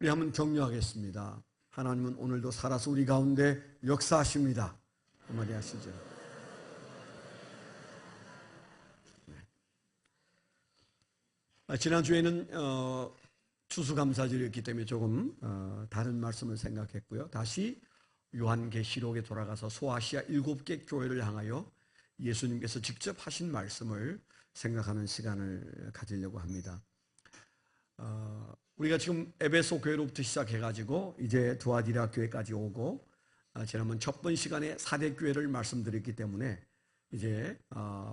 우리 한번 격려하겠습니다. 하나님은 오늘도 살아서 우리 가운데 역사하십니다. 한마디 하시죠. 지난주에는 추수감사절이었기 때문에 조금 다른 말씀을 생각했고요. 다시 요한계시록에 돌아가서 소아시아 7개 교회를 향하여 예수님께서 직접 하신 말씀을 생각하는 시간을 가지려고 합니다. 우리가 지금 에베소 교회로부터 시작해가지고 이제 두아디라 교회까지 오고 지난번 첫 번 시간에 4대 교회를 말씀드렸기 때문에 이제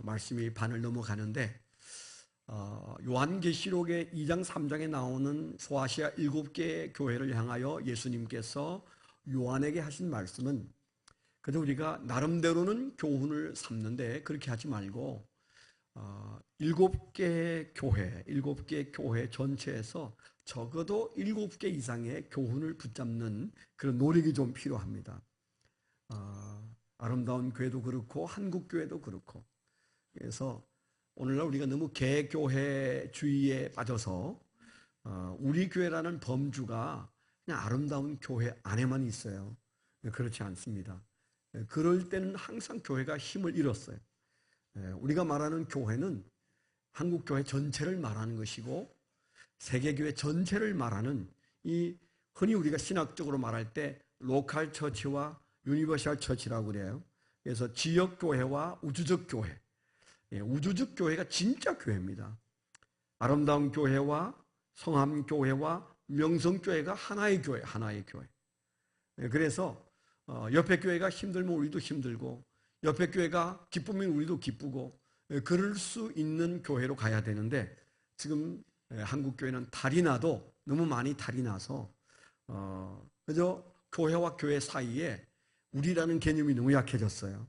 말씀이 반을 넘어가는데 요한계시록의 2장 3장에 나오는 소아시아 7개 교회를 향하여 예수님께서 요한에게 하신 말씀은 그래도 우리가 나름대로는 교훈을 삼는데 그렇게 하지 말고 7개 교회 전체에서 적어도 7개 이상의 교훈을 붙잡는 그런 노력이 좀 필요합니다. 아름다운 교회도 그렇고 한국 교회도 그렇고 그래서 오늘날 우리가 너무 개교회주의에 빠져서 우리 교회라는 범주가 그냥 아름다운 교회 안에만 있어요. 그렇지 않습니다. 그럴 때는 항상 교회가 힘을 잃었어요. 우리가 말하는 교회는 한국 교회 전체를 말하는 것이고 세계교회 전체를 말하는 이 흔히 우리가 신학적으로 말할 때 로컬 처치와 유니버셜 처치라고 그래요. 그래서 지역 교회와 우주적 교회. 우주적 교회가 진짜 교회입니다. 아름다운 교회와 성함 교회와 명성 교회가 하나의 교회. 그래서 옆에 교회가 힘들면 우리도 힘들고 옆에 교회가 기쁘면 우리도 기쁘고 그럴 수 있는 교회로 가야 되는데 지금 한국 교회는 탈이 나도 너무 많이 탈이 나서 그저 교회와 교회 사이에 우리라는 개념이 너무 약해졌어요.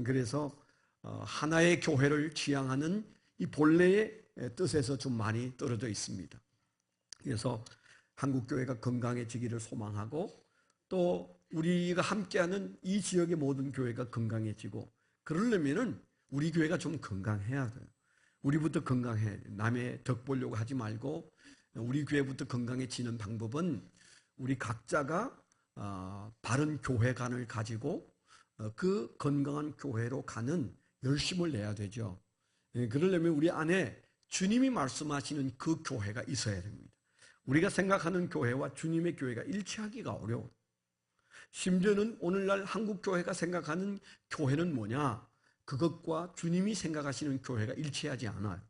그래서 하나의 교회를 지향하는 이 본래의 뜻에서 좀 많이 떨어져 있습니다. 그래서 한국 교회가 건강해지기를 소망하고 또 우리가 함께하는 이 지역의 모든 교회가 건강해지고 그러려면은 우리 교회가 좀 건강해야 돼요. 우리부터 건강해. 남의 덕 보려고 하지 말고 우리 교회부터 건강해지는 방법은 우리 각자가 바른 교회관을 가지고 그 건강한 교회로 가는 열심을 내야 되죠. 그러려면 우리 안에 주님이 말씀하시는 그 교회가 있어야 됩니다. 우리가 생각하는 교회와 주님의 교회가 일치하기가 어려워요. 심지어는 오늘날 한국 교회가 생각하는 교회는 뭐냐? 그것과 주님이 생각하시는 교회가 일치하지 않아요.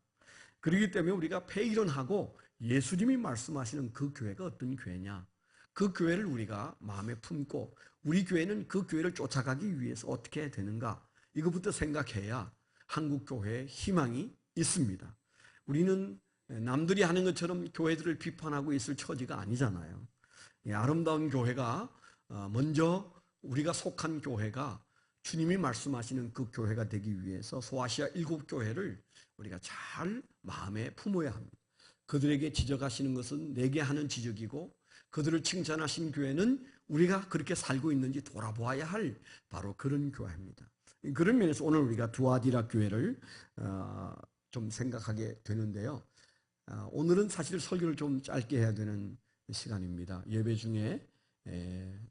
그렇기 때문에 우리가 폐일원하고 예수님이 말씀하시는 그 교회가 어떤 교회냐? 그 교회를 우리가 마음에 품고 우리 교회는 그 교회를 쫓아가기 위해서 어떻게 해야 되는가? 이것부터 생각해야 한국 교회에 희망이 있습니다. 우리는 남들이 하는 것처럼 교회들을 비판하고 있을 처지가 아니잖아요. 아름다운 교회가 먼저 우리가 속한 교회가 주님이 말씀하시는 그 교회가 되기 위해서 소아시아 7교회를 우리가 잘 마음에 품어야 합니다. 그들에게 지적하시는 것은 내게 하는 지적이고 그들을 칭찬하신 교회는 우리가 그렇게 살고 있는지 돌아보아야 할 바로 그런 교회입니다. 그런 면에서 오늘 우리가 두아디라 교회를 좀 생각하게 되는데요. 오늘은 사실 설교를 좀 짧게 해야 되는 시간입니다. 예배 중에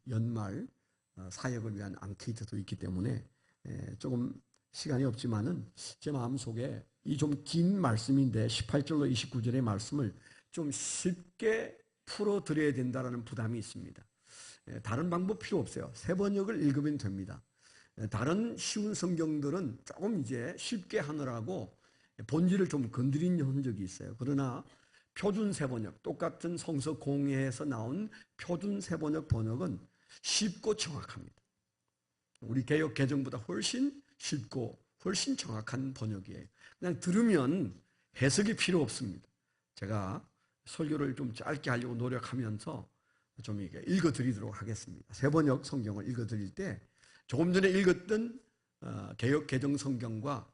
연말 사역을 위한 앙케이트도 있기 때문에 조금 시간이 없지만은 제 마음속에 이 좀 긴 말씀인데 18절로 29절의 말씀을 좀 쉽게 풀어드려야 된다는 부담이 있습니다. 다른 방법 필요 없어요. 새 번역을 읽으면 됩니다. 다른 쉬운 성경들은 조금 이제 쉽게 하느라고 본질을 좀 건드린 흔적이 있어요. 그러나 표준 새번역, 똑같은 성서 공예에서 나온 표준 새번역 번역은 쉽고 정확합니다. 우리 개역 개정보다 훨씬 쉽고 훨씬 정확한 번역이에요. 그냥 들으면 해석이 필요 없습니다. 제가 설교를 좀 짧게 하려고 노력하면서 좀 읽어드리도록 하겠습니다. 새번역 성경을 읽어드릴 때 조금 전에 읽었던 개역 개정 성경과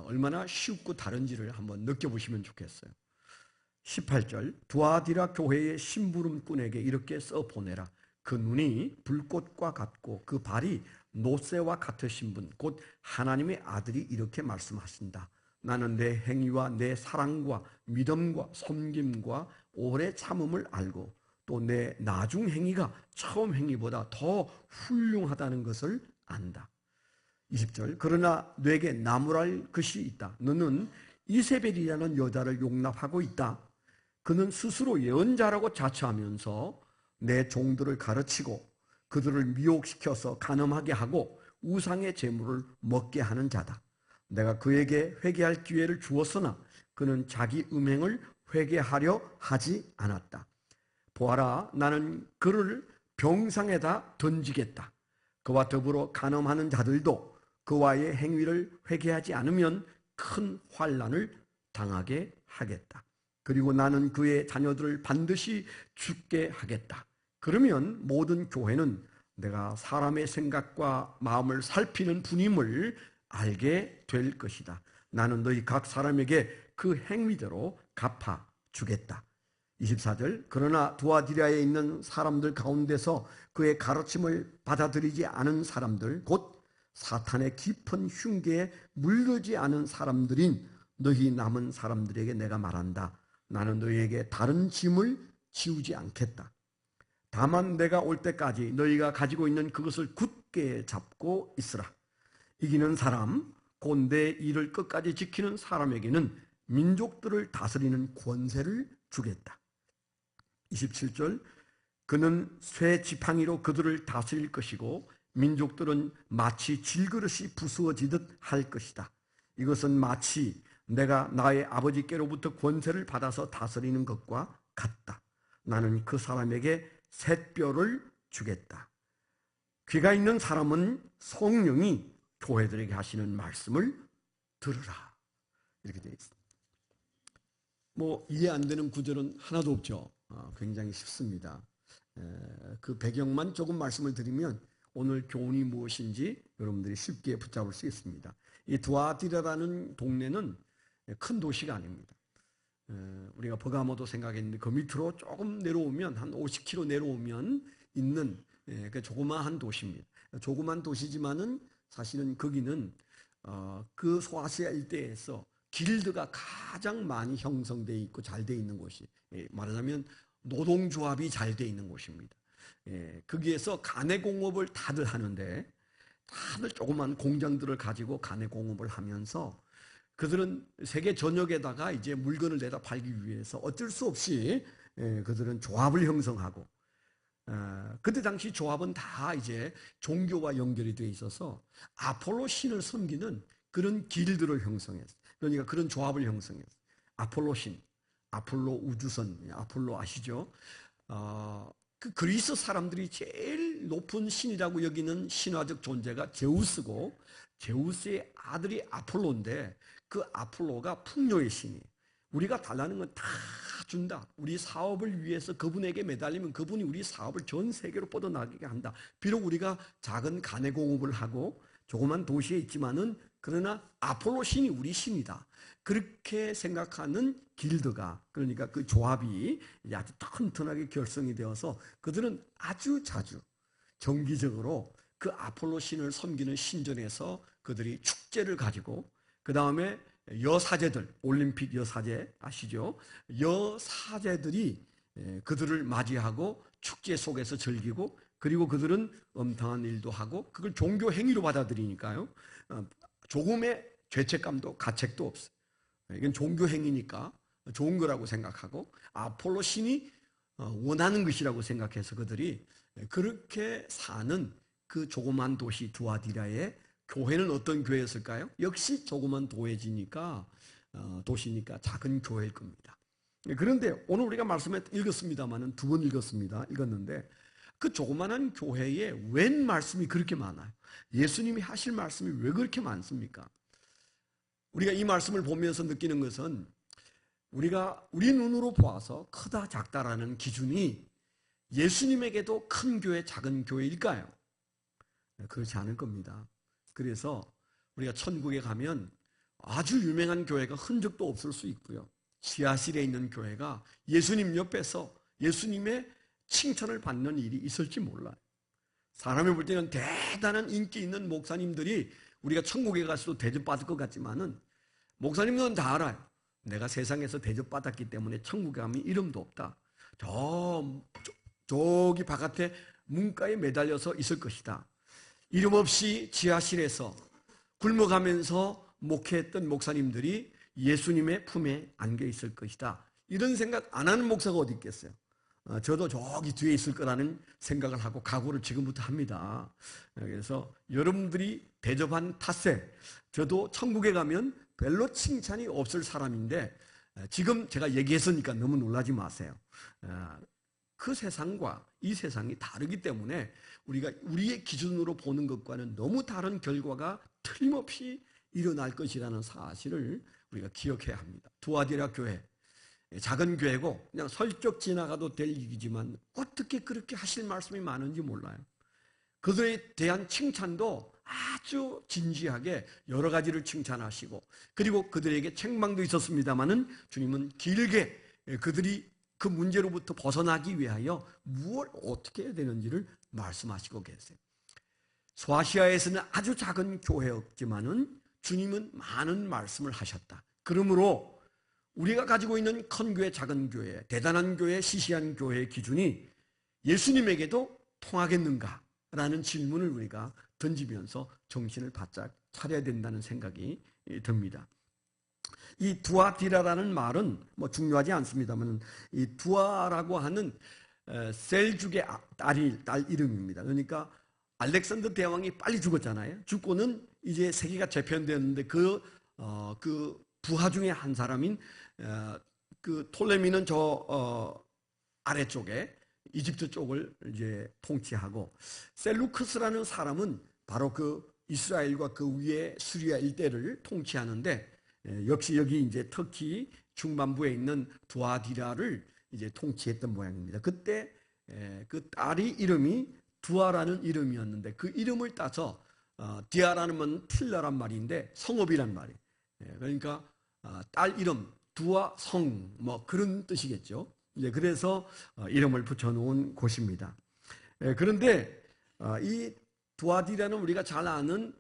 얼마나 쉽고 다른지를 한번 느껴보시면 좋겠어요. 18절 두아디라 교회의 심부름꾼에게 이렇게 써보내라. 그 눈이 불꽃과 같고 그 발이 노새와 같으신 분 곧 하나님의 아들이 이렇게 말씀하신다. 나는 내 행위와 내 사랑과 믿음과 섬김과 오래 참음을 알고 또 내 나중 행위가 처음 행위보다 더 훌륭하다는 것을 안다. 20절, 그러나 내게 나무랄 것이 있다. 너는 이세벨이라는 여자를 용납하고 있다. 그는 스스로 예언자라고 자처하면서 내 종들을 가르치고 그들을 미혹시켜서 간음하게 하고 우상의 제물을 먹게 하는 자다. 내가 그에게 회개할 기회를 주었으나 그는 자기 음행을 회개하려 하지 않았다. 보아라, 나는 그를 병상에다 던지겠다. 그와 더불어 간음하는 자들도 그와의 행위를 회개하지 않으면 큰 환난을 당하게 하겠다. 그리고 나는 그의 자녀들을 반드시 죽게 하겠다. 그러면 모든 교회는 내가 사람의 생각과 마음을 살피는 분임을 알게 될 것이다. 나는 너희 각 사람에게 그 행위대로 갚아주겠다. 24절, 그러나 두아디라에 있는 사람들 가운데서 그의 가르침을 받아들이지 않은 사람들, 곧 사탄의 깊은 흉계에 물들지 않은 사람들인 너희 남은 사람들에게 내가 말한다. 나는 너희에게 다른 짐을 지우지 않겠다. 다만 내가 올 때까지 너희가 가지고 있는 그것을 굳게 잡고 있으라. 이기는 사람, 곧 내 일을 끝까지 지키는 사람에게는 민족들을 다스리는 권세를 주겠다. 27절, 그는 쇠 지팡이로 그들을 다스릴 것이고 민족들은 마치 질그릇이 부수어지듯 할 것이다. 이것은 마치 내가 나의 아버지께로부터 권세를 받아서 다스리는 것과 같다. 나는 그 사람에게 샛뼈를 주겠다. 귀가 있는 사람은 성령이 교회들에게 하시는 말씀을 들으라. 이렇게 되어 있습니다. 이해 안 되는 구절은 하나도 없죠. 굉장히 쉽습니다. 그 배경만 조금 말씀을 드리면 오늘 교훈이 무엇인지 여러분들이 쉽게 붙잡을 수 있습니다. 이 두아디라라는 동네는 큰 도시가 아닙니다. 우리가 버가모도 생각했는데 그 밑으로 조금 내려오면 한 50km 내려오면 있는 조그마한 도시입니다. 조그만 도시지만은 사실은 거기는 그 소아시아 일대에서 길드가 가장 많이 형성되어 있고 잘 되어 있는 곳이, 말하자면 노동조합이 잘 되어 있는 곳입니다. 거기에서 가내공업을 다들 하는데 다들 조그만 공장들을 가지고 가내공업을 하면서 그들은 세계 전역에다가 이제 물건을 내다 팔기 위해서 어쩔 수 없이 그들은 조합을 형성하고, 그때 당시 조합은 다 이제 종교와 연결이 되어 있어서 아폴로 신을 섬기는 그런 길들을 형성했어요. 그러니까 그런 조합을 형성했어요. 아폴로 신, 아폴로 우주선, 아폴로 아시죠? 그 그리스 사람들이 제일 높은 신이라고 여기는 신화적 존재가 제우스고, 제우스의 아들이 아폴로인데 그 아폴로가 풍요의 신이에요. 우리가 달라는 건 다 준다. 우리 사업을 위해서 그분에게 매달리면 그분이 우리 사업을 전 세계로 뻗어나가게 한다. 비록 우리가 작은 가내공업을 하고 조그만 도시에 있지만은 그러나 아폴로 신이 우리 신이다. 그렇게 생각하는 길드가, 그러니까 그 조합이 아주 튼튼하게 결성이 되어서 그들은 아주 자주 정기적으로 그 아폴로 신을 섬기는 신전에서 그들이 축제를 가지고, 그 다음에 여사제들, 올림픽 여사제 아시죠? 여사제들이 그들을 맞이하고 축제 속에서 즐기고, 그리고 그들은 엄탕한 일도 하고 그걸 종교 행위로 받아들이니까요. 조금의 죄책감도 가책도 없어요. 이건 종교 행위니까 좋은 거라고 생각하고 아폴로 신이 원하는 것이라고 생각해서 그들이 그렇게 사는 그 조그만 도시 두아디라의 교회는 어떤 교회였을까요? 역시 조그만 도시니까 작은 교회일 겁니다. 그런데 오늘 우리가 말씀에 읽었습니다만은 두 번 읽었는데 그 조그만한 교회에 웬 말씀이 그렇게 많아요? 예수님이 하실 말씀이 왜 그렇게 많습니까? 우리가 이 말씀을 보면서 느끼는 것은 우리가 우리 눈으로 보아서 크다 작다라는 기준이 예수님에게도 큰 교회 작은 교회일까요? 그렇지 않을 겁니다. 그래서 우리가 천국에 가면 아주 유명한 교회가 흔적도 없을 수 있고요. 지하실에 있는 교회가 예수님 옆에서 예수님의 칭찬을 받는 일이 있을지 몰라요. 사람이 볼 때는 대단한 인기 있는 목사님들이 우리가 천국에 가서도 대접받을 것 같지만은 목사님들은 다 알아요. 내가 세상에서 대접받았기 때문에 천국에 가면 이름도 없다. 저 저기 바깥에 문가에 매달려서 있을 것이다. 이름 없이 지하실에서 굶어가면서 목회했던 목사님들이 예수님의 품에 안겨 있을 것이다. 이런 생각 안 하는 목사가 어디 있겠어요? 저도 저기 뒤에 있을 거라는 생각을 하고 각오를 지금부터 합니다. 그래서 여러분들이 대접한 탓에 저도 천국에 가면 별로 칭찬이 없을 사람인데 지금 제가 얘기했으니까 너무 놀라지 마세요. 그 세상과 이 세상이 다르기 때문에 우리가 우리의 기준으로 보는 것과는 너무 다른 결과가 틀림없이 일어날 것이라는 사실을 우리가 기억해야 합니다. 두아디라 교회, 작은 교회고 그냥 슬쩍 지나가도 될 일이지만 어떻게 그렇게 하실 말씀이 많은지 몰라요. 그들에 대한 칭찬도 아주 진지하게 여러 가지를 칭찬하시고, 그리고 그들에게 책망도 있었습니다마는 주님은 길게 그들이 그 문제로부터 벗어나기 위하여 무엇을 어떻게 해야 되는지를 말씀하시고 계세요. 소아시아에서는 아주 작은 교회였지만은 주님은 많은 말씀을 하셨다. 그러므로 우리가 가지고 있는 큰 교회, 작은 교회, 대단한 교회, 시시한 교회의 기준이 예수님에게도 통하겠는가라는 질문을 우리가 던지면서 정신을 바짝 차려야 된다는 생각이 듭니다. 이 두아디라라는 말은 뭐 중요하지 않습니다만 이 두아라고 하는 셀죽의 딸 이름입니다. 그러니까 알렉산더 대왕이 빨리 죽었잖아요. 죽고는 이제 세계가 재편되었는데 그 부하 중에 한 사람인 그 톨레미는 저 아래쪽에 이집트 쪽을 이제 통치하고, 셀루크스라는 사람은 바로 그 이스라엘과 그 위에 시리아 일대를 통치하는데 역시 여기 이제 터키 중반부에 있는 두아디라를 이제 통치했던 모양입니다. 그때 그 딸이 이름이 두아라는 이름이었는데 그 이름을 따서 디아라는 건 틸라란 말인데 성읍이란 말이에요. 그러니까 딸 이름 두아 성 뭐 그런 뜻이겠죠. 이제 그래서 이름을 붙여놓은 곳입니다. 그런데 이 두아디라는 우리가 잘 아는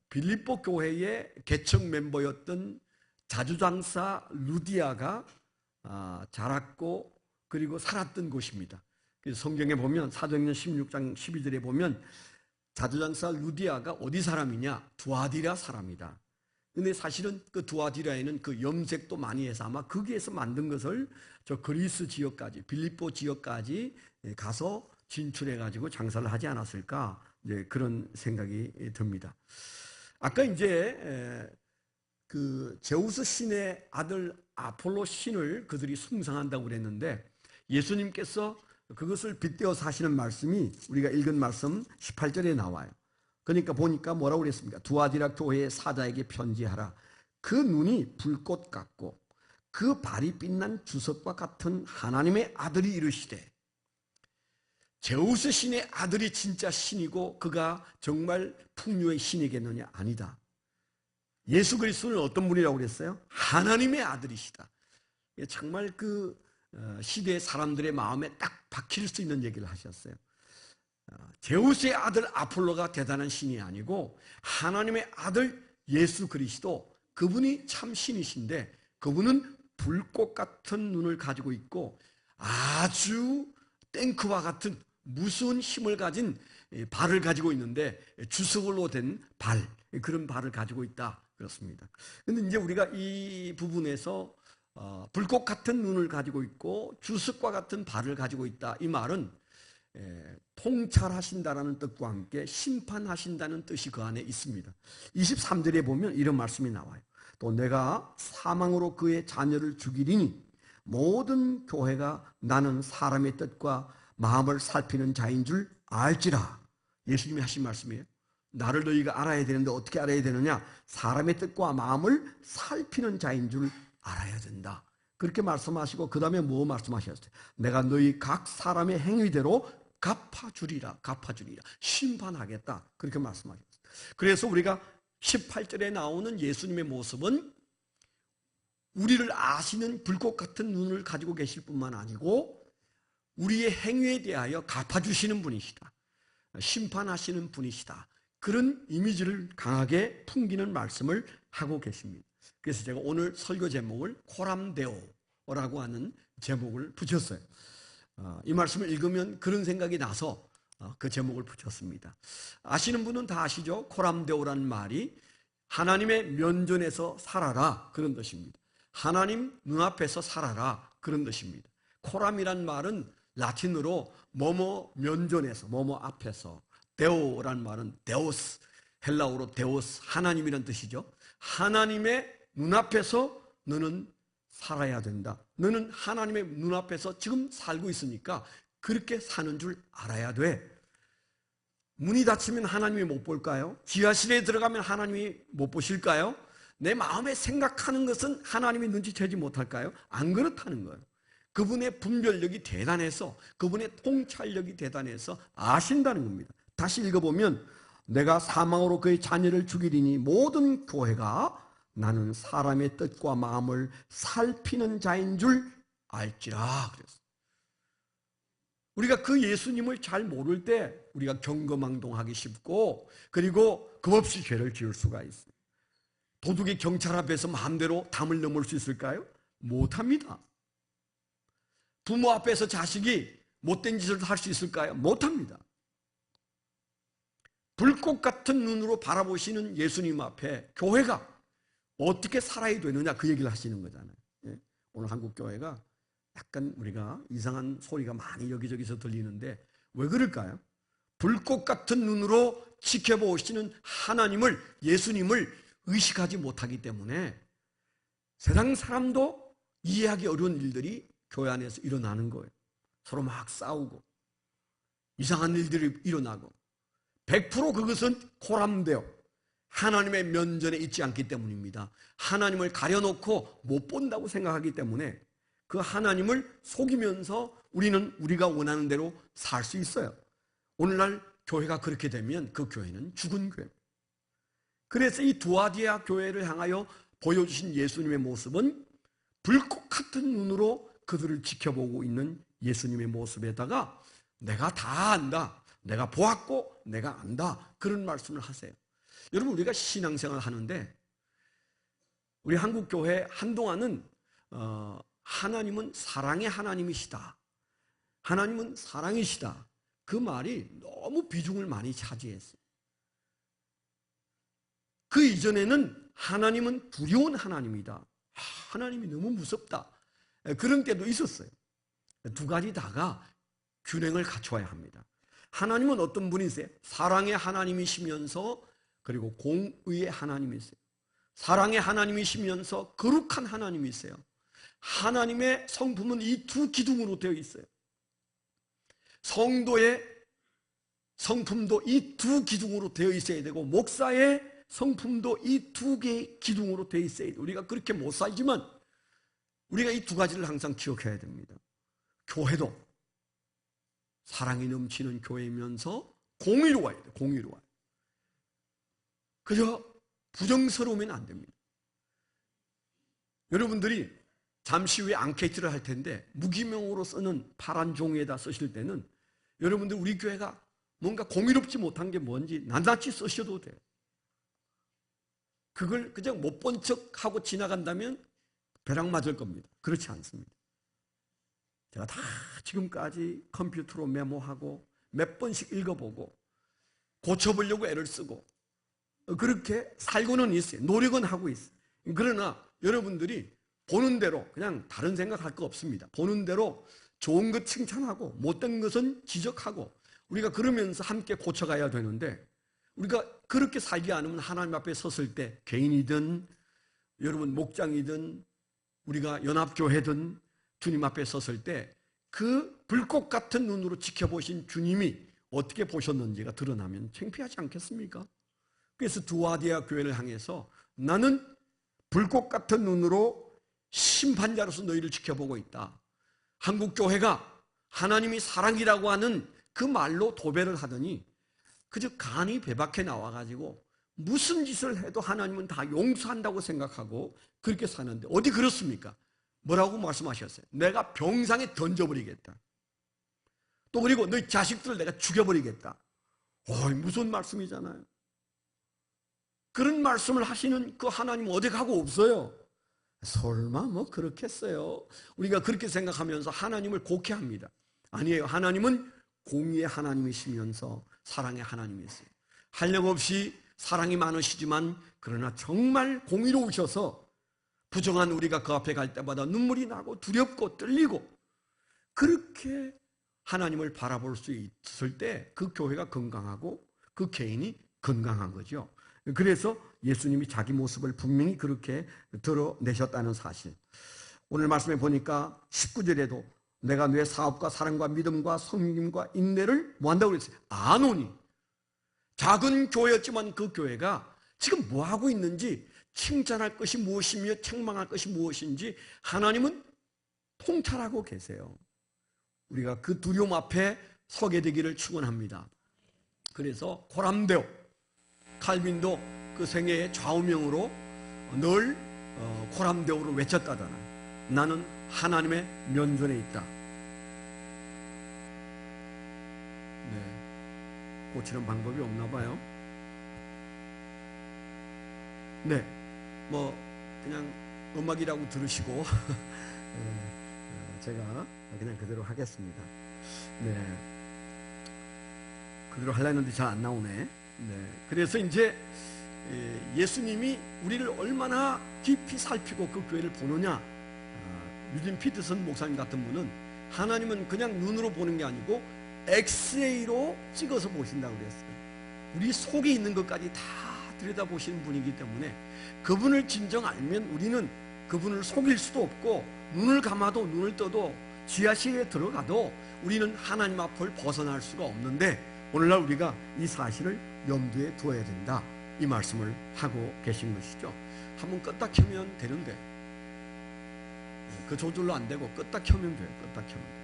빌립보 교회의 개척 멤버였던 자주장사 루디아가 자랐고 그리고 살았던 곳입니다. 그래서 성경에 보면 사도행전 16장 12절에 보면 자주장사 루디아가 어디 사람이냐? 두아디라 사람이다. 근데 사실은 그 두아디라에는 그 염색도 많이 해서 아마 거기에서 만든 것을 저 그리스 지역까지, 빌립보 지역까지 가서 진출해가지고 장사를 하지 않았을까? 이제 그런 생각이 듭니다. 아까 이제 그 제우스 신의 아들 아폴로 신을 그들이 숭상한다고 그랬는데 예수님께서 그것을 빗대어서 하시는 말씀이 우리가 읽은 말씀 18절에 나와요. 그러니까 보니까 뭐라고 그랬습니까? 두아디라 교회의 사자에게 편지하라. 그 눈이 불꽃 같고 그 발이 빛난 주석과 같은 하나님의 아들이 이르시되, 제우스 신의 아들이 진짜 신이고 그가 정말 풍요의 신이겠느냐? 아니다. 예수 그리스도는 어떤 분이라고 그랬어요? 하나님의 아들이시다. 정말 그 시대의 사람들의 마음에 딱 박힐 수 있는 얘기를 하셨어요. 제우스의 아들 아폴로가 대단한 신이 아니고 하나님의 아들 예수 그리스도, 그분이 참 신이신데 그분은 불꽃 같은 눈을 가지고 있고 아주 탱크와 같은 무서운 힘을 가진 발을 가지고 있는데 주석으로 된 발, 그런 발을 가지고 있다 그렇습니다. 그런데 이제 우리가 이 부분에서 불꽃 같은 눈을 가지고 있고 주석과 같은 발을 가지고 있다, 이 말은 통찰하신다라는 뜻과 함께 심판하신다는 뜻이 그 안에 있습니다. 23절에 보면 이런 말씀이 나와요. 또 내가 사망으로 그의 자녀를 죽이리니 모든 교회가 나는 사람의 뜻과 마음을 살피는 자인 줄 알지라. 예수님이 하신 말씀이에요. 나를 너희가 알아야 되는데 어떻게 알아야 되느냐? 사람의 뜻과 마음을 살피는 자인 줄 알아야 된다. 그렇게 말씀하시고 그 다음에 뭐 말씀하셨어요? 내가 너희 각 사람의 행위대로 갚아주리라. 심판하겠다. 그렇게 말씀하셨어요. 그래서 우리가 18절에 나오는 예수님의 모습은 우리를 아시는 불꽃 같은 눈을 가지고 계실 뿐만 아니고 우리의 행위에 대하여 갚아주시는 분이시다. 심판하시는 분이시다. 그런 이미지를 강하게 풍기는 말씀을 하고 계십니다. 그래서 제가 오늘 설교 제목을 코람데오라고 하는 제목을 붙였어요. 이 말씀을 읽으면 그런 생각이 나서 그 제목을 붙였습니다. 아시는 분은 다 아시죠? 코람데오라는 말이 하나님의 면전에서 살아라, 그런 뜻입니다. 하나님 눈앞에서 살아라, 그런 뜻입니다. 코람이란 말은 라틴어로 뭐뭐 면전에서, 뭐뭐 앞에서, 데오라는 말은 데오스, 헬라어로 데오스, 하나님이란 뜻이죠. 하나님의 눈앞에서 너는 살아야 된다. 너는 하나님의 눈앞에서 지금 살고 있으니까 그렇게 사는 줄 알아야 돼. 문이 닫히면 하나님이 못 볼까요? 지하실에 들어가면 하나님이 못 보실까요? 내 마음에 생각하는 것은 하나님이 눈치채지 못할까요? 안 그렇다는 거예요. 그분의 분별력이 대단해서, 그분의 통찰력이 대단해서 아신다는 겁니다. 다시 읽어보면 내가 사망으로 그의 자녀를 죽이리니 모든 교회가 나는 사람의 뜻과 마음을 살피는 자인 줄 알지라 그랬어요. 우리가 그 예수님을 잘 모를 때 우리가 경거망동하기 쉽고, 그리고 겁없이 죄를 지을 수가 있어요. 도둑이 경찰 앞에서 마음대로 담을 넘을 수 있을까요? 못합니다. 부모 앞에서 자식이 못된 짓을 할 수 있을까요? 못합니다. 불꽃 같은 눈으로 바라보시는 예수님 앞에 교회가 어떻게 살아야 되느냐, 그 얘기를 하시는 거잖아요. 오늘 한국교회가 약간 우리가 이상한 소리가 많이 여기저기서 들리는데 왜 그럴까요? 불꽃 같은 눈으로 지켜보시는 하나님을, 예수님을 의식하지 못하기 때문에 세상 사람도 이해하기 어려운 일들이 교회 안에서 일어나는 거예요. 서로 막 싸우고 이상한 일들이 일어나고 100% 그것은 코람데오, 하나님의 면전에 있지 않기 때문입니다. 하나님을 가려놓고 못 본다고 생각하기 때문에 그 하나님을 속이면서 우리는 우리가 원하는 대로 살 수 있어요. 오늘날 교회가 그렇게 되면 그 교회는 죽은 교회. 그래서 이 두아디아 교회를 향하여 보여주신 예수님의 모습은 불꽃 같은 눈으로 그들을 지켜보고 있는 예수님의 모습에다가 내가 다 안다, 내가 보았고 내가 안다, 그런 말씀을 하세요. 여러분, 우리가 신앙생활을 하는데 우리 한국교회 한동안은 하나님은 사랑의 하나님이시다, 하나님은 사랑이시다, 그 말이 너무 비중을 많이 차지했어요. 그 이전에는 하나님은 두려운 하나님이다, 하나님이 너무 무섭다, 그런 때도 있었어요. 두 가지 다가 균형을 갖춰야 합니다. 하나님은 어떤 분이세요? 사랑의 하나님이시면서 그리고 공의의 하나님이세요. 사랑의 하나님이시면서 거룩한 하나님이세요. 하나님의 성품은 이 두 기둥으로 되어 있어요. 성도의 성품도 이 두 기둥으로 되어 있어야 되고, 목사의 성품도 이 두 개의 기둥으로 되어 있어야 돼요. 우리가 그렇게 못 살지만 우리가 이 두 가지를 항상 기억해야 됩니다. 교회도 사랑이 넘치는 교회이면서 공의로워야 돼요. 공의로워야 돼요. 그저 부정스러우면 안 됩니다. 여러분들이 잠시 후에 앙케이트를 할 텐데 무기명으로 쓰는 파란 종이에다 쓰실 때는 여러분들 우리 교회가 뭔가 공의롭지 못한 게 뭔지 낱낱이 쓰셔도 돼요. 그걸 그냥 못 본 척하고 지나간다면 벼락 맞을 겁니다. 그렇지 않습니다. 제가 다 지금까지 컴퓨터로 메모하고 몇 번씩 읽어보고 고쳐보려고 애를 쓰고 그렇게 살고는 있어요. 노력은 하고 있어요. 그러나 여러분들이 보는 대로 그냥 다른 생각할 거 없습니다. 보는 대로 좋은 것 칭찬하고 못된 것은 지적하고 우리가 그러면서 함께 고쳐가야 되는데, 우리가 그렇게 살지 않으면 하나님 앞에 섰을 때 개인이든 여러분 목장이든 우리가 연합교회든 주님 앞에 섰을 때 그 불꽃 같은 눈으로 지켜보신 주님이 어떻게 보셨는지가 드러나면 창피하지 않겠습니까? 그래서 두아디아 교회를 향해서 나는 불꽃 같은 눈으로 심판자로서 너희를 지켜보고 있다. 한국교회가 하나님이 사랑이라고 하는 그 말로 도배를 하더니 그저 간이 배박해 나와가지고 무슨 짓을 해도 하나님은 다 용서한다고 생각하고 그렇게 사는데 어디 그렇습니까? 뭐라고 말씀하셨어요? 내가 병상에 던져버리겠다. 또 그리고 너희 자식들을 내가 죽여버리겠다. 무슨 말씀이잖아요. 그런 말씀을 하시는 그 하나님 어디 가고 없어요. 설마 뭐 그렇겠어요? 우리가 그렇게 생각하면서 하나님을 곡해합니다. 아니에요. 하나님은 공의의 하나님이시면서 사랑의 하나님이세요. 한량없이 사랑이 많으시지만 그러나 정말 공의로우셔서 부정한 우리가 그 앞에 갈 때마다 눈물이 나고 두렵고 떨리고 그렇게 하나님을 바라볼 수 있을 때 그 교회가 건강하고 그 개인이 건강한 거죠. 그래서 예수님이 자기 모습을 분명히 그렇게 드러내셨다는 사실. 오늘 말씀에 보니까 19절에도 내가 내 사업과 사랑과 믿음과 섬김과 인내를 뭐한다고 그랬어요? 아노니. 작은 교회였지만 그 교회가 지금 뭐하고 있는지, 칭찬할 것이 무엇이며 책망할 것이 무엇인지 하나님은 통찰하고 계세요. 우리가 그 두려움 앞에 서게 되기를 축원합니다. 그래서 코람데오, 칼빈도 그 생애의 좌우명으로 늘 코람데오를 외쳤다잖아요. 나는 하나님의 면전에 있다. 네, 고치는 방법이 없나 봐요. 네, 뭐 그냥 음악이라고 들으시고 제가 그냥 그대로 하겠습니다. 네, 그대로 하려는데 잘 안 나오네. 네, 그래서 이제 예수님이 우리를 얼마나 깊이 살피고 그 교회를 보느냐. 유진 피터슨 목사님 같은 분은 하나님은 그냥 눈으로 보는 게 아니고 엑스레이로 찍어서 보신다고 그랬어요. 우리 속에 있는 것까지 다 들여다보시는 분이기 때문에 그분을 진정 알면 우리는 그분을 속일 수도 없고 눈을 감아도 눈을 떠도 지하실에 들어가도 우리는 하나님 앞을 벗어날 수가 없는데 오늘날 우리가 이 사실을 염두에 두어야 된다, 이 말씀을 하고 계신 것이죠. 한번 껐다 켜면 되는데 그 조절로 안 되고 껐다 켜면 돼요. 껐다 켜면 돼요.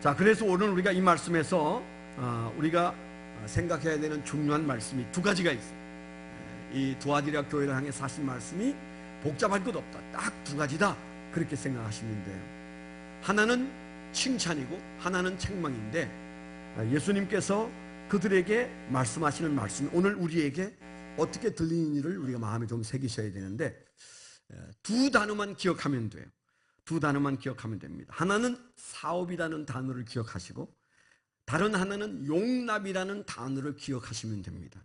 자, 그래서 오늘 우리가 이 말씀에서 우리가 생각해야 되는 중요한 말씀이 두 가지가 있어요. 이 두아디라 교회를 향해 사신 말씀이 복잡할 것 없다, 딱 두 가지다, 그렇게 생각하시면 돼요. 하나는 칭찬이고 하나는 책망인데 예수님께서 그들에게 말씀하시는 말씀이 오늘 우리에게 어떻게 들리는지를 우리가 마음에 좀 새기셔야 되는데 두 단어만 기억하면 돼요. 두 단어만 기억하면 됩니다. 하나는 사업이라는 단어를 기억하시고 다른 하나는 용납이라는 단어를 기억하시면 됩니다.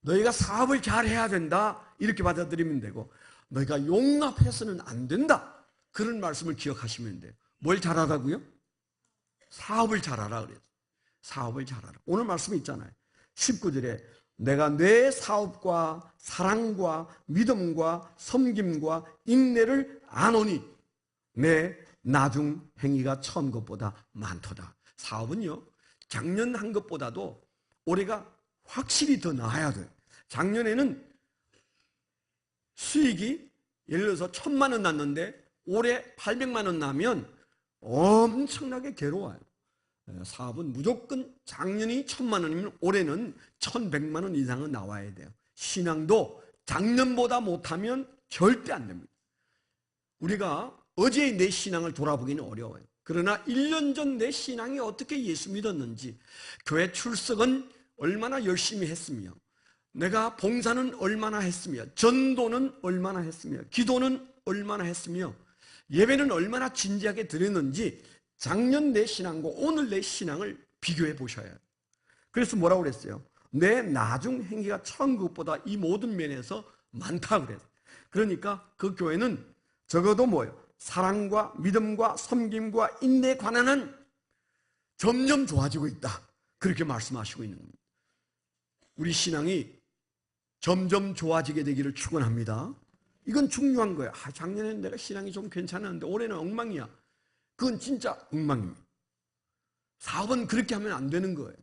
너희가 사업을 잘 해야 된다, 이렇게 받아들이면 되고 너희가 용납해서는 안 된다, 그런 말씀을 기억하시면 돼요. 뭘 잘하라고요? 사업을 잘하라 그래요. 사업을 잘하라. 오늘 말씀이 있잖아요. 19절에 내가 내 사업과 사랑과 믿음과 섬김과 인내를 아노니 내 나중 행위가 처음 것보다 많도다. 사업은요, 작년 한 것보다도 올해가 확실히 더 나아야 돼요. 작년에는 수익이 예를 들어서 1,000만 원 났는데 올해 800만 원 나면 엄청나게 괴로워요. 사업은 무조건 작년이 1,000만 원이면 올해는 1,100만 원 이상은 나와야 돼요. 신앙도 작년보다 못하면 절대 안 됩니다. 우리가 어제의 내 신앙을 돌아보기는 어려워요. 그러나 1년 전 내 신앙이 어떻게 예수 믿었는지, 교회 출석은 얼마나 열심히 했으며, 내가 봉사는 얼마나 했으며, 전도는 얼마나 했으며, 기도는 얼마나 했으며, 예배는 얼마나 진지하게 드렸는지 작년 내 신앙과 오늘 내 신앙을 비교해 보셔야 해요. 그래서 뭐라고 그랬어요? 내 나중 행위가 처음 것보다 이 모든 면에서 많다고 그랬어요. 그러니까 그 교회는 적어도 뭐예요? 사랑과 믿음과 섬김과 인내에 관한은 점점 좋아지고 있다, 그렇게 말씀하시고 있는 겁니다. 우리 신앙이 점점 좋아지게 되기를 축원합니다. 이건 중요한 거예요. 작년에는 내가 신앙이 좀 괜찮았는데 올해는 엉망이야. 그건 진짜 엉망입니다. 사업은 그렇게 하면 안 되는 거예요.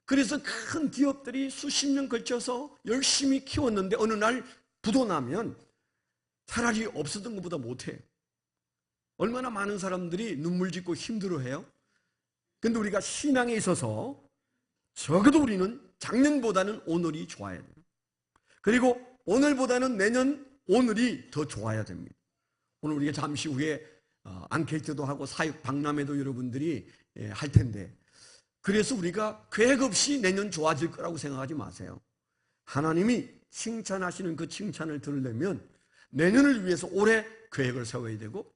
그래서 큰 기업들이 수십 년 걸쳐서 열심히 키웠는데 어느 날 부도나면 차라리 없었던 것보다 못해요. 얼마나 많은 사람들이 눈물 짓고 힘들어해요. 그런데 우리가 신앙에 있어서 적어도 우리는 작년보다는 오늘이 좋아야 돼요. 그리고 오늘보다는 내년 오늘이 더 좋아야 됩니다. 오늘 우리가 잠시 후에 앙케이트도 하고 사역 박람회도 여러분들이 할 텐데, 그래서 우리가 계획 없이 내년 좋아질 거라고 생각하지 마세요. 하나님이 칭찬하시는 그 칭찬을 들으려면 내년을 위해서 올해 계획을 세워야 되고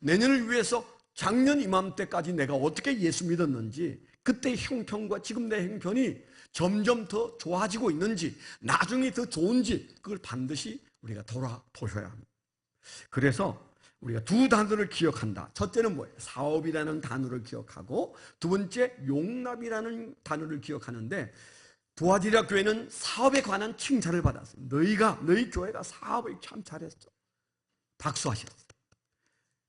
내년을 위해서 작년 이맘때까지 내가 어떻게 예수 믿었는지, 그때 형편과 지금 내 형편이 점점 더 좋아지고 있는지, 나중에 더 좋은지, 그걸 반드시 우리가 돌아보셔야 합니다. 그래서 우리가 두 단어를 기억한다. 첫째는 뭐예요? 사업이라는 단어를 기억하고, 두 번째 용납이라는 단어를 기억하는데, 두아디라 교회는 사업에 관한 칭찬을 받았어요. 너희 교회가 사업을 참 잘했어. 박수하셨어요.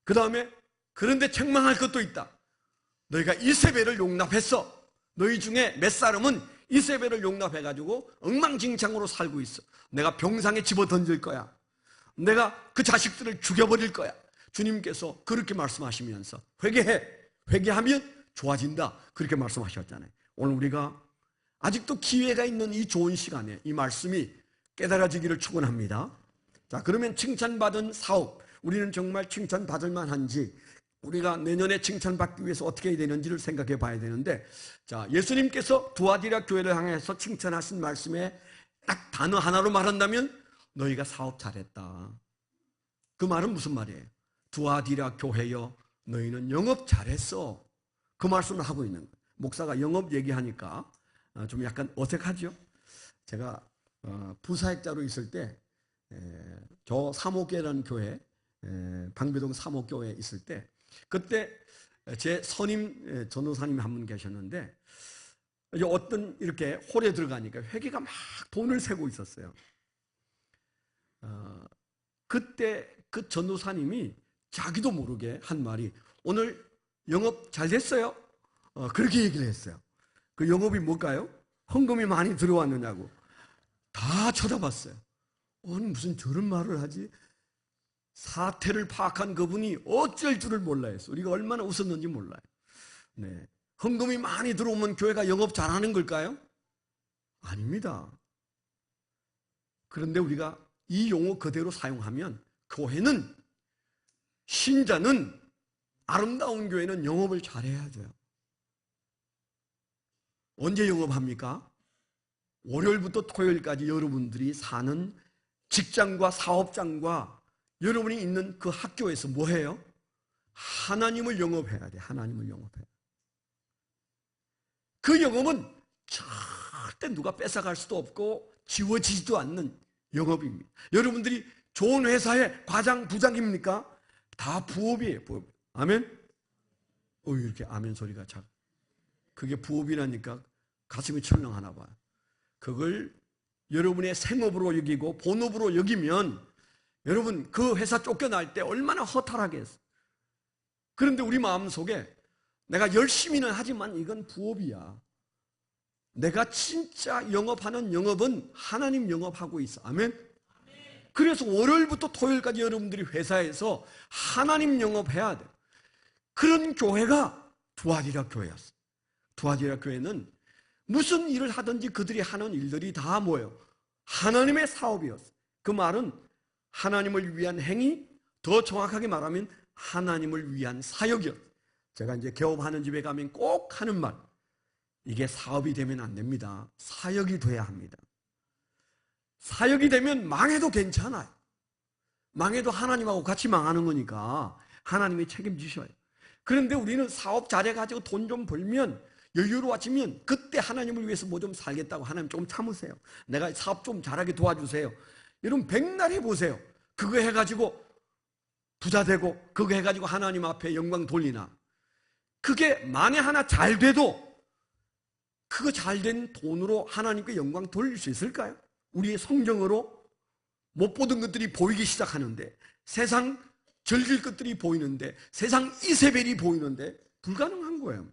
그 다음에 그런데 책망할 것도 있다. 너희가 이세벨을 용납했어. 너희 중에 몇 사람은 이세벨을 용납해가지고 엉망진창으로 살고 있어. 내가 병상에 집어 던질 거야. 내가 그 자식들을 죽여버릴 거야. 주님께서 그렇게 말씀하시면서 회개하면 좋아진다, 그렇게 말씀하셨잖아요. 오늘 우리가 아직도 기회가 있는 이 좋은 시간에 이 말씀이 깨달아지기를 축원합니다. 자, 그러면 칭찬받은 사업, 우리는 정말 칭찬받을 만한지, 우리가 내년에 칭찬받기 위해서 어떻게 해야 되는지를 생각해 봐야 되는데, 자, 예수님께서 두아디라 교회를 향해서 칭찬하신 말씀에 딱 단어 하나로 말한다면 너희가 사업 잘했다. 그 말은 무슨 말이에요? 두아디라 교회여, 너희는 영업 잘했어. 그 말씀을 하고 있는 거예요. 목사가 영업 얘기하니까 좀 약간 어색하죠? 제가 부사역자로 있을 때 저 사목교회라는 교회, 방배동 사목교회에 있을 때, 그때 제 선임 전도사님이 한 분 계셨는데, 어떤 이렇게 홀에 들어가니까 회계가 막 돈을 세고 있었어요. 그때 그 전도사님이 자기도 모르게 한 말이, 오늘 영업 잘 됐어요? 그렇게 얘기를 했어요. 그 영업이 뭘까요? 헌금이 많이 들어왔느냐고. 다 쳐다봤어요. 아니, 무슨 저런 말을 하지? 사태를 파악한 그분이 어쩔 줄을 몰라 했어. 우리가 얼마나 웃었는지 몰라요. 네. 헌금이 많이 들어오면 교회가 영업 잘하는 걸까요? 아닙니다. 그런데 우리가 이 용어 그대로 사용하면, 교회는, 신자는, 아름다운 교회는 영업을 잘해야 돼요. 언제 영업합니까? 월요일부터 토요일까지 여러분들이 사는 직장과 사업장과 여러분이 있는 그 학교에서 뭐 해요? 하나님을 영업해야 돼. 하나님을 영업해야 돼. 그 영업은 절대 누가 뺏어갈 수도 없고 지워지지도 않는 영업입니다. 여러분들이 좋은 회사의 과장, 부장입니까? 다 부업이에요, 부업. 아멘? 이렇게 아멘 소리가 작. 그게 부업이라니까 가슴이 철렁하나 봐요. 그걸 여러분의 생업으로 여기고 본업으로 여기면 여러분 그 회사 쫓겨날 때 얼마나 허탈하겠어요. 그런데 우리 마음속에 내가 열심히는 하지만 이건 부업이야. 내가 진짜 영업하는 영업은 하나님 영업하고 있어. 아멘? 그래서 월요일부터 토요일까지 여러분들이 회사에서 하나님 영업해야 돼. 그런 교회가 두아디라 교회였어. 두아디라 교회는 무슨 일을 하든지 그들이 하는 일들이 다 뭐예요? 하나님의 사업이었어. 그 말은 하나님을 위한 행위, 더 정확하게 말하면 하나님을 위한 사역이었어. 제가 이제 개업하는 집에 가면 꼭 하는 말, 이게 사업이 되면 안 됩니다. 사역이 돼야 합니다. 사역이 되면 망해도 괜찮아요. 망해도 하나님하고 같이 망하는 거니까 하나님이 책임지셔요. 그런데 우리는 사업 잘해가지고 돈 좀 벌면, 여유로워지면 그때 하나님을 위해서 뭐 좀 살겠다고, 하나님 조금 참으세요. 내가 사업 좀 잘하게 도와주세요. 여러분 백날 해보세요. 그거 해가지고 부자 되고 그거 해가지고 하나님 앞에 영광 돌리나? 그게 만에 하나 잘 돼도 그거 잘된 돈으로 하나님께 영광 돌릴 수 있을까요? 우리의 성경으로 못 보던 것들이 보이기 시작하는데, 세상 즐길 것들이 보이는데, 세상 이세벨이 보이는데 불가능한 거예요.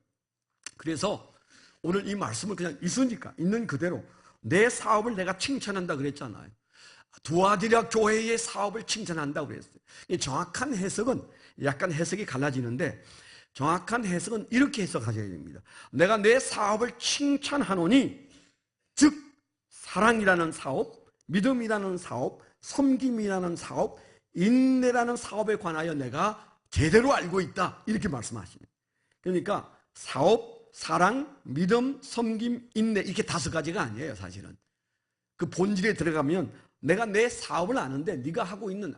그래서 오늘 이 말씀을 그냥 있으니까 있는 그대로 내 사업을 내가 칭찬한다 그랬잖아요. 두아디라 교회의 사업을 칭찬한다 그랬어요. 정확한 해석은, 약간 해석이 갈라지는데, 정확한 해석은 이렇게 해석하셔야 됩니다. 내가 내 사업을 칭찬하노니, 즉 사랑이라는 사업, 믿음이라는 사업, 섬김이라는 사업, 인내라는 사업에 관하여 내가 제대로 알고 있다, 이렇게 말씀하십니다. 그러니까 사업, 사랑, 믿음, 섬김, 인내, 이렇게 5가지가 아니에요. 사실은 그 본질에 들어가면 내가 내 사업을 아는데, 네가 하고 있는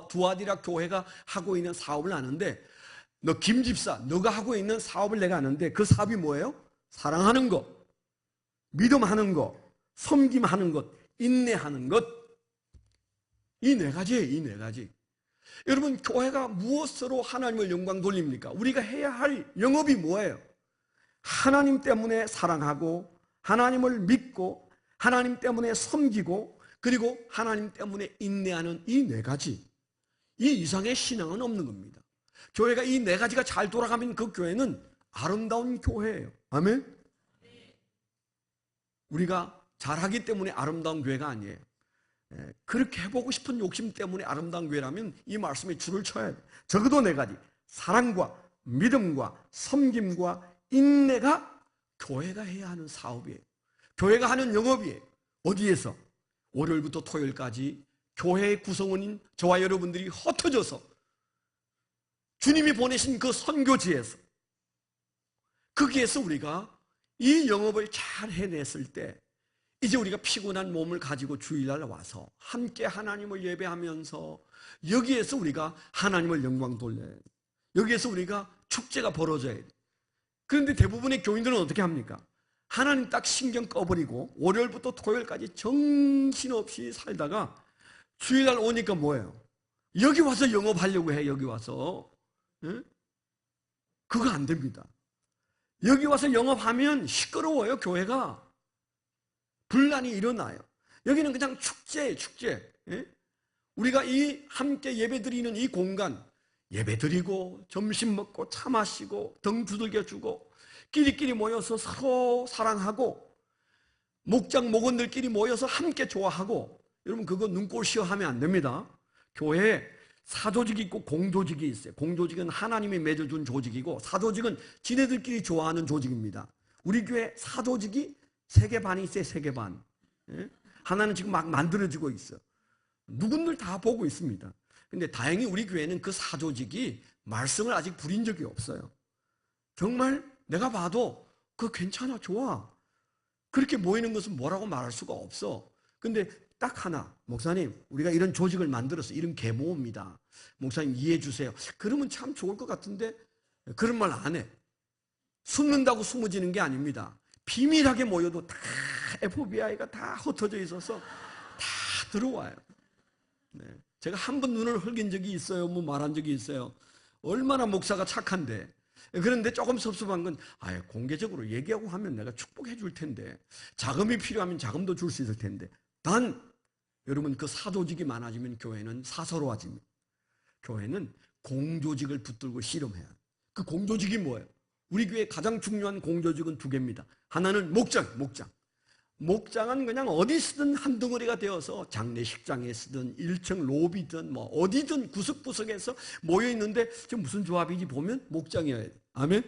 두아디라 교회가 하고 있는 사업을 아는데, 너 김집사, 너가 하고 있는 사업을 내가 아는데, 그 사업이 뭐예요? 사랑하는 것, 믿음하는 것, 섬김하는 것, 인내하는 것. 이 네 가지예요. 이 네 가지. 여러분, 교회가 무엇으로 하나님을 영광 돌립니까? 우리가 해야 할 영업이 뭐예요? 하나님 때문에 사랑하고, 하나님을 믿고, 하나님 때문에 섬기고, 그리고 하나님 때문에 인내하는 이 네 가지. 이 이상의 신앙은 없는 겁니다. 교회가 이 네 가지가 잘 돌아가면 그 교회는 아름다운 교회예요. 아멘? 우리가 잘하기 때문에 아름다운 교회가 아니에요. 그렇게 해보고 싶은 욕심 때문에 아름다운 교회라면 이 말씀에 줄을 쳐야 돼요. 적어도 네 가지. 사랑과 믿음과 섬김과 인내가 교회가 해야 하는 사업이에요. 교회가 하는 영업이에요. 어디에서? 월요일부터 토요일까지 교회의 구성원인 저와 여러분들이 흩어져서 주님이 보내신 그 선교지에서, 거기에서 우리가 이 영업을 잘 해냈을 때, 이제 우리가 피곤한 몸을 가지고 주일날 와서 함께 하나님을 예배하면서 여기에서 우리가 하나님을 영광 돌려야 돼요. 여기에서 우리가 축제가 벌어져야 돼요. 그런데 대부분의 교인들은 어떻게 합니까? 하나님 딱 신경 꺼버리고 월요일부터 토요일까지 정신없이 살다가 주일날 오니까 뭐예요? 여기 와서 영업하려고 해. 여기 와서. 그거 안 됩니다. 여기 와서 영업하면 시끄러워요. 교회가. 분란이 일어나요. 여기는 그냥 축제예요. 축제. 우리가 이 함께 예배드리는 이 공간, 예배드리고 점심 먹고 차 마시고 등 두들겨주고 끼리끼리 모여서 서로 사랑하고 목장 목원들끼리 모여서 함께 좋아하고, 여러분 그거 눈꼴 시어하면 안 됩니다. 교회에 사조직이 있고 공조직이 있어요. 공조직은 하나님이 맺어준 조직이고, 사조직은 지네들끼리 좋아하는 조직입니다. 우리 교회 사조직이 3개 반이 있어요. 3개 반. 하나는 지금 막 만들어지고 있어. 누군들 다 보고 있습니다. 근데 다행히 우리 교회는 그 사조직이 말씀을 아직 부린 적이 없어요. 정말 내가 봐도 그거 괜찮아, 좋아. 그렇게 모이는 것은 뭐라고 말할 수가 없어. 근데 딱 하나, 목사님 우리가 이런 조직을 만들어서 이름 계모입니다. 목사님 이해해 주세요. 그러면 참 좋을 것 같은데 그런 말 안 해. 숨는다고 숨어지는 게 아닙니다. 비밀하게 모여도 다 FBI가 다 흩어져 있어서 다 들어와요. 네. 제가 한 번 눈을 흘긴 적이 있어요. 뭐 말한 적이 있어요. 얼마나 목사가 착한데. 그런데 조금 섭섭한 건, 공개적으로 얘기하고 하면 내가 축복해 줄 텐데, 자금이 필요하면 자금도 줄 수 있을 텐데. 단 여러분, 그 사조직이 많아지면 교회는 사서로워집니다. 교회는 공조직을 붙들고 씨름해야 해요. 그 공조직이 뭐예요? 우리 교회 가장 중요한 공조직은 2개입니다. 하나는 목장. 목장은 그냥 어디 쓰든 한 덩어리가 되어서 장례식장에 쓰든 1층 로비든 뭐 어디든 구석구석에서 모여 있는데 지금 무슨 조합이지 보면 목장이어야 돼. 아멘.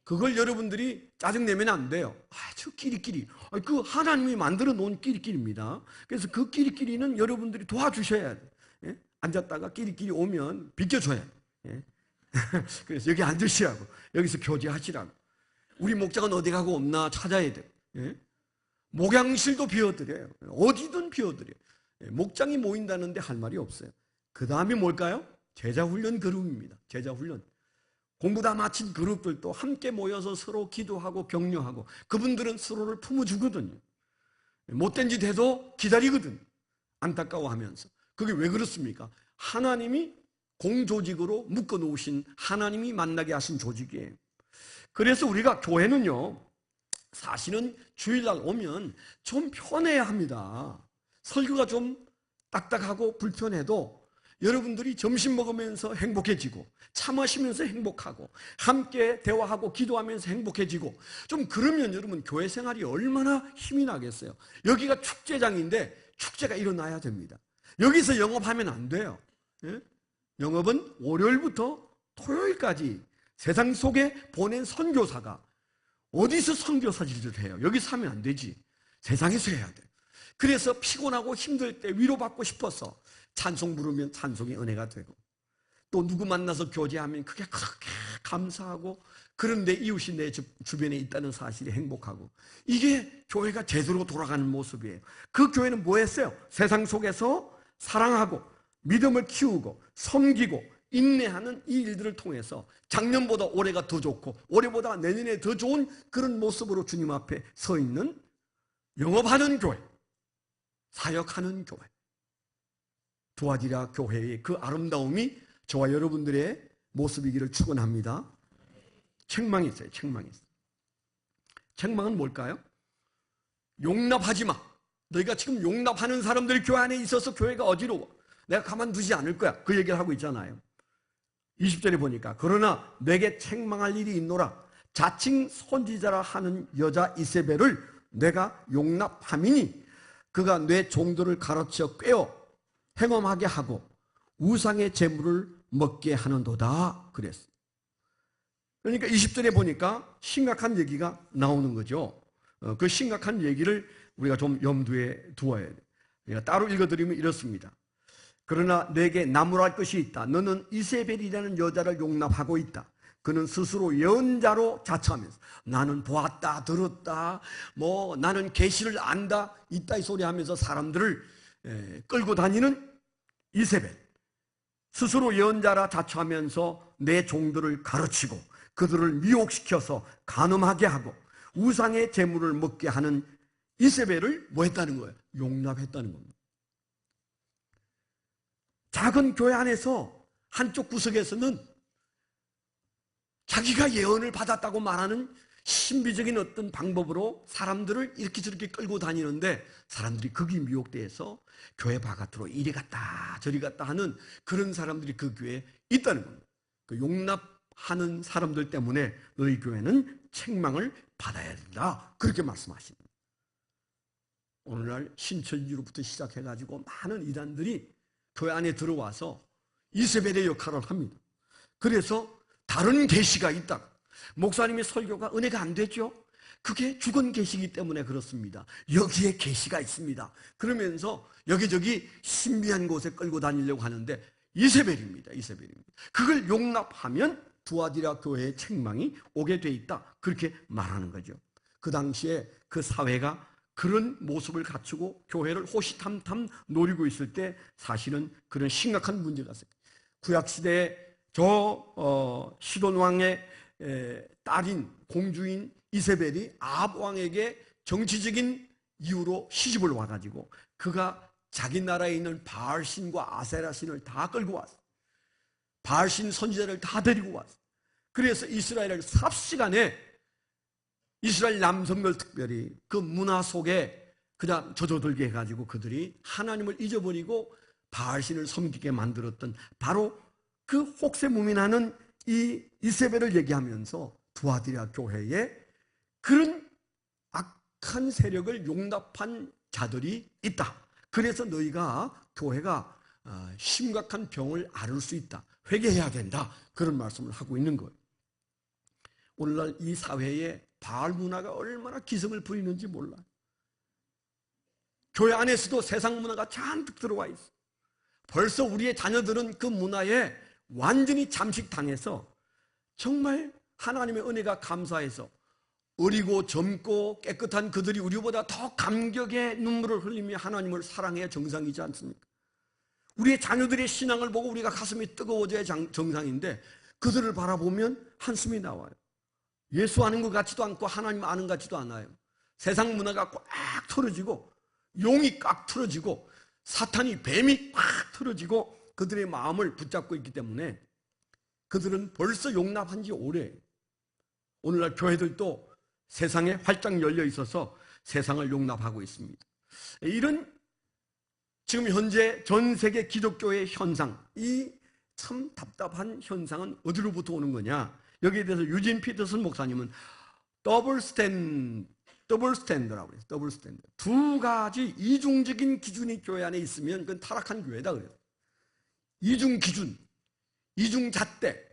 그걸 여러분들이 짜증내면 안 돼요. 저 끼리끼리. 그 하나님이 만들어 놓은 끼리끼리입니다. 그래서 그 끼리끼리는 여러분들이 도와주셔야 돼. 예? 앉았다가 끼리끼리 오면 비켜줘야 돼. 예? 그래서 여기 앉으시라고. 여기서 교제하시라고. 우리 목장은 어디 가고 없나 찾아야 돼. 예? 목양실도 비워드려요. 어디든 비워드려요. 목장이 모인다는데 할 말이 없어요. 그 다음에 뭘까요? 제자훈련 그룹입니다. 제자훈련. 공부 다 마친 그룹들도 함께 모여서 서로 기도하고 격려하고, 그분들은 서로를 품어주거든요. 못된 짓 해도 기다리거든. 안타까워하면서. 그게 왜 그렇습니까? 하나님이 공조직으로 묶어놓으신, 하나님이 만나게 하신 조직이에요. 그래서 우리가 교회는요, 사실은 주일날 오면 좀 편해야 합니다. 설교가 좀 딱딱하고 불편해도 여러분들이 점심 먹으면서 행복해지고, 차 마시면서 행복하고, 함께 대화하고 기도하면서 행복해지고, 좀 그러면 여러분 교회 생활이 얼마나 힘이 나겠어요. 여기가 축제장인데 축제가 일어나야 됩니다. 여기서 영업하면 안 돼요. 예? 영업은 월요일부터 토요일까지 세상 속에 보낸 선교사가 어디서 선교사질을 해요? 여기서 하면 안 되지. 세상에서 해야 돼. 그래서 피곤하고 힘들 때 위로받고 싶어서 찬송 부르면 찬송이 은혜가 되고, 또 누구 만나서 교제하면 그게 그렇게 감사하고, 그런데 이웃이 내 주변에 있다는 사실이 행복하고, 이게 교회가 제대로 돌아가는 모습이에요. 그 교회는 뭐 했어요? 세상 속에서 사랑하고 믿음을 키우고 섬기고 인내하는 이 일들을 통해서 작년보다 올해가 더 좋고 올해보다 내년에 더 좋은 그런 모습으로 주님 앞에 서 있는, 영업하는 교회, 사역하는 교회, 도와지라 교회의 그 아름다움이 저와 여러분들의 모습이기를 축원합니다. 책망이 있어요. 책망이 있어요. 책망은 뭘까요? 용납하지 마. 너희가 지금 용납하는 사람들이 교회 안에 있어서 교회가 어지러워. 내가 가만두지 않을 거야. 그 얘기를 하고 있잖아요. 20절에 보니까 그러나 내게 책망할 일이 있노라. 자칭 선지자라 하는 여자 이세벨을 내가 용납함이니 그가 내 종들을 가르쳐 꿰어 행엄하게 하고 우상의 재물을 먹게 하는도다 그랬어요. 그러니까 20절에 보니까 심각한 얘기가 나오는 거죠. 그 심각한 얘기를 우리가 좀 염두에 두어야 돼요. 따로 읽어드리면 이렇습니다. 그러나 내게 나무랄 것이 있다. 너는 이세벨이라는 여자를 용납하고 있다. 그는 스스로 예언자로 자처하면서 나는 보았다, 들었다, 나는 계시를 안다, 있다 이 소리 하면서 사람들을 끌고 다니는 이세벨. 스스로 예언자라 자처하면서 내 종들을 가르치고 그들을 미혹시켜서 간음하게 하고 우상의 재물을 먹게 하는 이세벨을 뭐 했다는 거예요? 용납했다는 겁니다. 작은 교회 안에서 한쪽 구석에서는 자기가 예언을 받았다고 말하는 신비적인 어떤 방법으로 사람들을 이렇게 저렇게 끌고 다니는데 사람들이 거기 미혹돼서 교회 바깥으로 이리 갔다 저리 갔다 하는 그런 사람들이 그 교회에 있다는 겁니다. 그 용납하는 사람들 때문에 너희 교회는 책망을 받아야 된다. 그렇게 말씀하십니다. 오늘날 신천지로부터 시작해가지고 많은 이단들이 교회 안에 들어와서 이세벨의 역할을 합니다. 그래서 다른 계시가 있다. 목사님의 설교가 은혜가 안 되죠? 그게 죽은 계시이기 때문에 그렇습니다. 여기에 계시가 있습니다. 그러면서 여기저기 신비한 곳에 끌고 다니려고 하는데 이세벨입니다. 이세벨입니다. 그걸 용납하면 두아디라 교회의 책망이 오게 돼 있다. 그렇게 말하는 거죠. 그 당시에 그 사회가 그런 모습을 갖추고 교회를 호시탐탐 노리고 있을 때 사실은 그런 심각한 문제가 있어요. 구약시대에 시돈 왕의 딸인 공주인 이세벨이 아합 왕에게 정치적인 이유로 시집을 와가지고 그가 자기 나라에 있는 바알신과 아세라신을 다 끌고 왔어. 바알신 선지자를 다 데리고 왔어. 그래서 이스라엘을 삽시간에 이스라엘 남성들 특별히 그 문화 속에 그냥 젖어들게 해가지고 그들이 하나님을 잊어버리고 바알신을 섬기게 만들었던 바로 그 혹세무민하는 이 이세벨을 얘기하면서 두아디라 교회에 그런 악한 세력을 용납한 자들이 있다. 그래서 너희가 교회가 심각한 병을 앓을 수 있다. 회개해야 된다. 그런 말씀을 하고 있는 거예요. 오늘날 이 사회에 바알 문화가 얼마나 기승을 부리는지 몰라요. 교회 안에서도 세상 문화가 잔뜩 들어와 있어. 벌써 우리의 자녀들은 그 문화에 완전히 잠식당해서 정말 하나님의 은혜가 감사해서 어리고 젊고 깨끗한 그들이 우리보다 더 감격의 눈물을 흘리며 하나님을 사랑해야 정상이지 않습니까? 우리의 자녀들의 신앙을 보고 우리가 가슴이 뜨거워져야 정상인데 그들을 바라보면 한숨이 나와요. 예수 아는 것 같지도 않고 하나님 아는 것 같지도 않아요. 세상 문화가 꽉 틀어지고 용이 꽉 틀어지고 사탄이 뱀이 꽉 틀어지고 그들의 마음을 붙잡고 있기 때문에 그들은 벌써 용납한 지 오래예요. 오늘날 교회들도 세상에 활짝 열려 있어서 세상을 용납하고 있습니다. 이런 지금 현재 전 세계 기독교의 현상, 이 참 답답한 현상은 어디로부터 오는 거냐? 여기에 대해서 유진 피터슨 목사님은 더블 스탠더라고 그래요. 더블 스탠더. 두 가지 이중적인 기준이 교회 안에 있으면 그건 타락한 교회다 그래요. 이중 기준, 이중 잣대.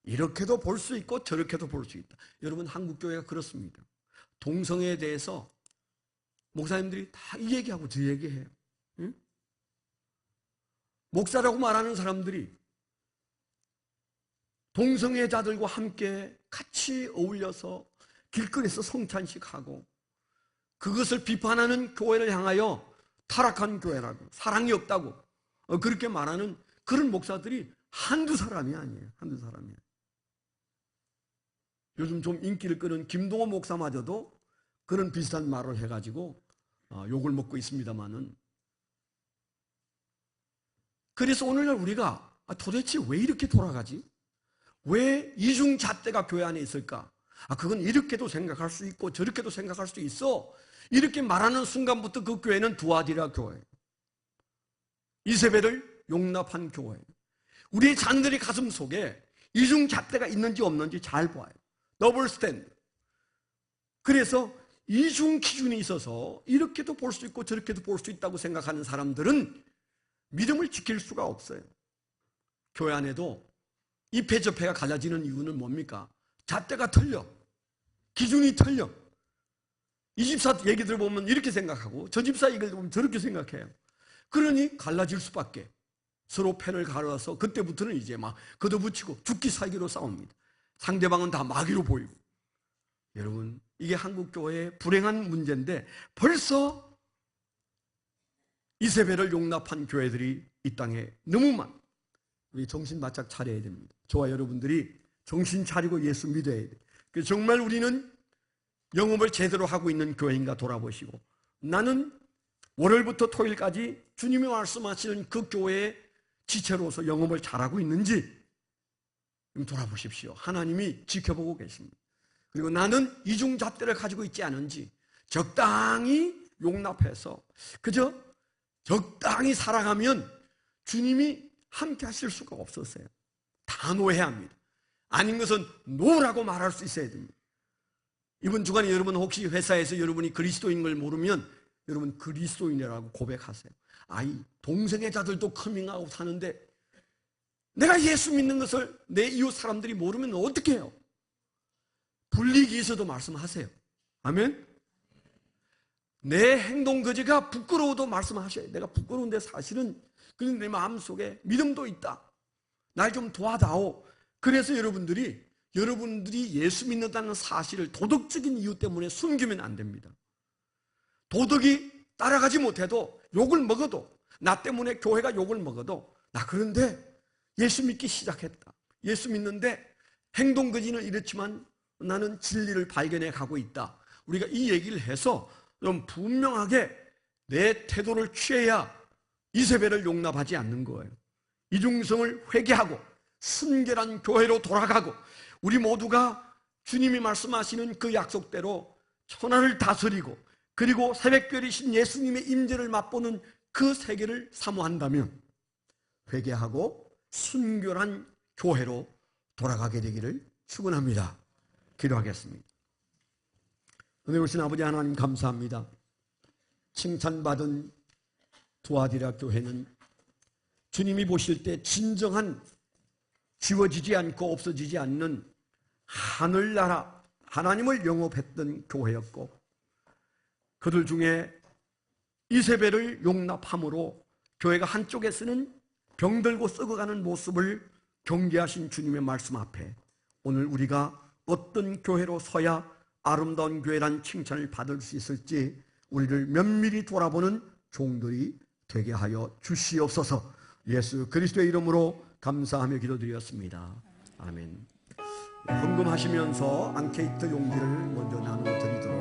이렇게도 볼 수 있고 저렇게도 볼 수 있다. 여러분 한국 교회가 그렇습니다. 동성애에 대해서 목사님들이 다 이 얘기하고 저 얘기해요. 응? 목사라고 말하는 사람들이 동성애자들과 함께 같이 어울려서 길거리에서 성찬식하고 그것을 비판하는 교회를 향하여 타락한 교회라고, 사랑이 없다고 그렇게 말하는 그런 목사들이 한두 사람이 아니에요. 한두 사람이에요. 요즘 좀 인기를 끄는 김동호 목사마저도 그런 비슷한 말을 해가지고 욕을 먹고 있습니다만은, 그래서 오늘날 우리가 도대체 왜 이렇게 돌아가지? 왜 이중잣대가 교회 안에 있을까? 그건 이렇게도 생각할 수 있고 저렇게도 생각할 수 있어. 이렇게 말하는 순간부터 그 교회는 두아디라 교회, 이세벨을 용납한 교회. 우리 자녀들의 가슴 속에 이중잣대가 있는지 없는지 잘 봐요. 더블 스탠드. 그래서 이중 기준이 있어서 이렇게도 볼 수 있고 저렇게도 볼 수 있다고 생각하는 사람들은 믿음을 지킬 수가 없어요. 교회 안에도 이패저패가 갈라지는 이유는 뭡니까? 잣대가 틀려. 기준이 틀려. 이 집사 얘기 들어보면 이렇게 생각하고 저 집사 얘기를 들어보면 저렇게 생각해요. 그러니 갈라질 수밖에. 서로 패를 가려서 그때부터는 이제 막 걷어붙이고 죽기 살기로 싸웁니다. 상대방은 다 마귀로 보이고. 여러분, 이게 한국교회의 불행한 문제인데 벌써 이세벨을 용납한 교회들이 이 땅에 너무 많아요. 우리 정신 바짝 차려야 됩니다. 저와 여러분들이 정신 차리고 예수 믿어야 돼요. 정말 우리는 영업을 제대로 하고 있는 교회인가 돌아보시고, 나는 월요일부터 토요일까지 주님이 말씀하시는 그 교회의 지체로서 영업을 잘하고 있는지 돌아보십시오. 하나님이 지켜보고 계십니다. 그리고 나는 이중잣대를 가지고 있지 않은지 적당히 용납해서 그저 적당히 살아가면 주님이 함께 하실 수가 없었어요. 다 놓아야 합니다. 아닌 것은 노라고 말할 수 있어야 됩니다. 이번 주간에 여러분 혹시 회사에서 여러분이 그리스도인 걸 모르면 여러분 그리스도인이라고 고백하세요. 동성애자들도 커밍아웃 하는데 내가 예수 믿는 것을 내 이웃 사람들이 모르면 어떻게 해요? 불리기에서도 말씀하세요. 아멘? 내 행동 거지가 부끄러워도 말씀하셔요. 내가 부끄러운데 사실은 그냥 내 마음속에 믿음도 있다. 날 좀 도와다오. 그래서 여러분들이 예수 믿는다는 사실을 도덕적인 이유 때문에 숨기면 안 됩니다. 도덕이 따라가지 못해도 욕을 먹어도, 나 때문에 교회가 욕을 먹어도, 나 그런데 예수 믿기 시작했다. 예수 믿는데 행동 거지는 이렇지만 나는 진리를 발견해 가고 있다. 우리가 이 얘기를 해서 좀 분명하게 내 태도를 취해야 이세벨을 용납하지 않는 거예요. 이중성을 회개하고 순결한 교회로 돌아가고 우리 모두가 주님이 말씀하시는 그 약속대로 천하를 다스리고 그리고 새벽별이신 예수님의 임재를 맛보는 그 세계를 사모한다면 회개하고 순결한 교회로 돌아가게 되기를 축원합니다. 기도하겠습니다. 은혜 오신 아버지 하나님 감사합니다. 칭찬받은 두아디라 교회는 주님이 보실 때 진정한 지워지지 않고 없어지지 않는 하늘나라 하나님을 영업했던 교회였고, 그들 중에 이세벨을 용납함으로 교회가 한쪽에서는 병들고 썩어가는 모습을 경계하신 주님의 말씀 앞에 오늘 우리가 어떤 교회로 서야 아름다운 교회란 칭찬을 받을 수 있을지 우리를 면밀히 돌아보는 종들이 되게 하여 주시옵소서. 예수 그리스도의 이름으로 감사하며 기도드렸습니다. 아멘. 헌금하시면서 앙케이트 용기를 먼저 나누어 드리도록